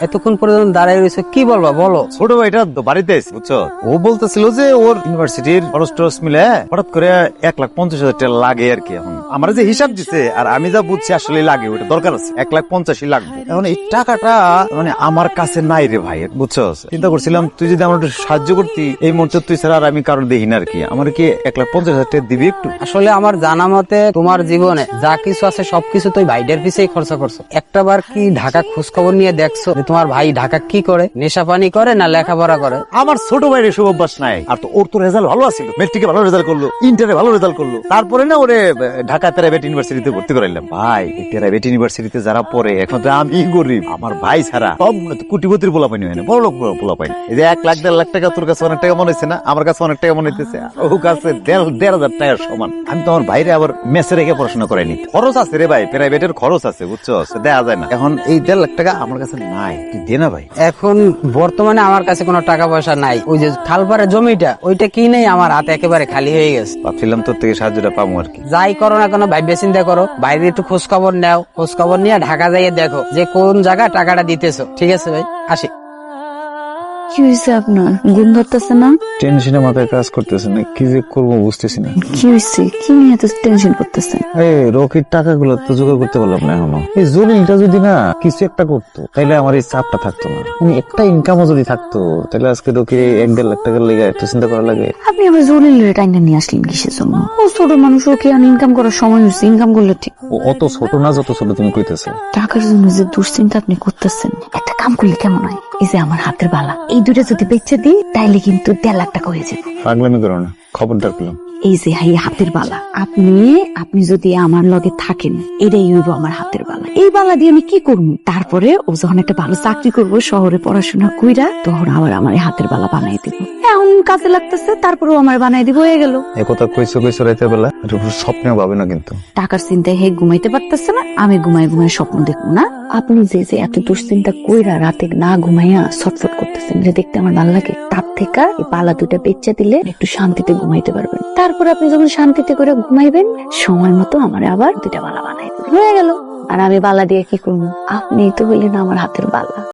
এতক্ষণ পর্যন্ত দাঁড়ায় রয়েছে, কি বলবা বলো? ছোট ভাইটা তো বাড়িতে আছে বুঝছো, ও বলতেছিল যে ওর ইউনিভার্সিটির খরচ টরচ মিলে হঠাৎ করে 1,50,000 টাকা লাগে আর কি। এখন আমার যে হিসাব দিছে আর আমি যা বুঝছি আসলে লাগে, ওটা দরকার আছে 1,85,000 লাগবে। এখন এই টাকাটা মানে আমার কাছে নাই রে ভাই, বুঝছো। চিন্তা করছিলাম তুই যদি আমার একটু সাহায্য করতি, এই মুহূর্তে তুই ছাড়া আর আমি কারণ দেখি না আর কি। আমার কি 1,50,000 টাকা দিবি একটু? আসলে আমার জানা মতে তোমার জীবনে যা কিছু আছে সবকিছু তুই ভাইদের পিছেই খরচ করছো। একটাবার কি ঢাকা খোঁজ খবর নিয়ে দেখছো যে তোমার ভাই ঢাকা কি করে? নেশা পানি করে না লেখাপড়া করে? আমার ছোট ভাইয়ের এসব অভ্যাস নাই। আর তো ওর তো রেজাল্ট ভালো আছিল, মেট্রিকে ভালো রেজাল্ট করলো, ইন্টারে ভালো রেজাল্ট করলো, তারপরে না ওরে ঢাকা প্রাইভেট ইউনিভার্সিটিতে ভর্তি করাইলাম। ভাই প্রাইভেট ইউনিভার্সিটিতে যারা পড়ে এখন তো আমি গরিব, আমার ভাই ছাড়া সব কোটিপতির পোলা পাইনি হয় না, বড় লোক পোলা পাইনি। এই যে 1,00,000 1,50,000 টাকা তোর কাছে অনেক টাকা মনে হচ্ছে না, আমার কাছে অনেক টাকা মনে হইতেছে, ও কাছে 1,500 টাকার সমান। আমি তো আমার বাইরে আবার মেসে রেখে পড়াশোনা করাইনি। খরচ আছে রে ভাই, প্রাইভেটের খরচ আছে বুঝছো, দেয়া যায় না। এখন এই 1,50,000 টাকা আমার কাছে নাই, তুই দে না ভাই। এখন বর্তমানে আমার কাছে কোনো টাকা পয়সা নাই। ওই যে খালপাড়ের জমিটা ওইটা কি নেই, আমার হাতে একেবারে খালি হয়ে গেছে। ভাবছিলাম তোর থেকে সাহায্যটা পাবো আর কি। যাই করো না কোনো ভাইবে চিন্তা করো, বাইরে একটু খোঁজ খবর নাও, খোঁজ খবর নিয়ে ঢাকা যাইয়ে দেখো যে কোন জায়গা টাকাটা দিতেছো। ঠিক আছে ভাই, আসি। কি হয়েছে আপনার? ঘুম ধরতেছে না? টেনশনে মাথায় কাজ করতেছে না, কি যে করবো বুঝতেছি না। কি হয়েছে? কি নিয়ে এত টেনশন করতেছেন? এই রকির টাকাগুলো তো জোগাড় করতে পারলাম না এখনো। এই জলিলটা যদি না কিছু একটা করতো তাহলে আমার এই চাপটা থাকতো না। মানে একটা ইনকামও যদি থাকতো তাহলে আজকে রকির 1-1.5 লাখ টাকার লেগে এত চিন্তা করা লাগে। আপনি আবার জলিলের টাইনা নিয়ে আসলেন কিসের জন্য? ও ছোট মানুষ, ওকে ইনকাম করার সময় হচ্ছে, ইনকাম করলে ঠিক। ও অত ছোট না যত ছোট তুমি কইতেছো। টাকার জন্য যে দুশ্চিন্তা আপনি করতেছেন, একটা কাম করলে কেমন হয়? এই যে আমার হাতের বালা, এই দুটো যদি বেচে দিই তাইলে কিন্তু 1.5 লাখ টাকা হয়ে যাবে। পাগলামি করো না, খবরদার পেলাম। এই যে হাতের বালা, আপনি যদি আমার লগে থাকেন, এটাই হইব আমার হাতের বালা। এই বালা দিয়ে আমি কি করবো? তারপরে ও যখন একটা ভালো চাকরি করবো, শহরে পড়াশোনা কইরা, তখন আবার আমার হাতের বালা বানাই দিব। এখন কাজে লাগতেছে, তারপরেও আমার বানাই দিব, হয়ে গেল। একথা কইছো রাইতে বেলা, এটা স্বপ্নেও ভাবে না কিন্তু। টাকার চিন্তায় হে ঘুমাইতে পারতেছে না, আমি ঘুমায় স্বপ্ন দেখবো না। আপনি যে এত দুশ্চিন্তা কইরা রাতে না ঘুমাইয়া ছটফট করতেছেন, যে দেখতে আমার ভালো লাগে, তার থেকে এই পালা দুটা বেচা দিলে একটু শান্তিতে ঘুমাইতে পারবেন। তারপর আপনি যখন শান্তিতে করে ঘুমাইবেন, সময় মতো আমার আবার 2টা বালা বানাই দিবেন, হয়ে গেল। আর আমি বালা দিয়ে কি করবো? আপনি তো বললেন আমার হাতের বালা।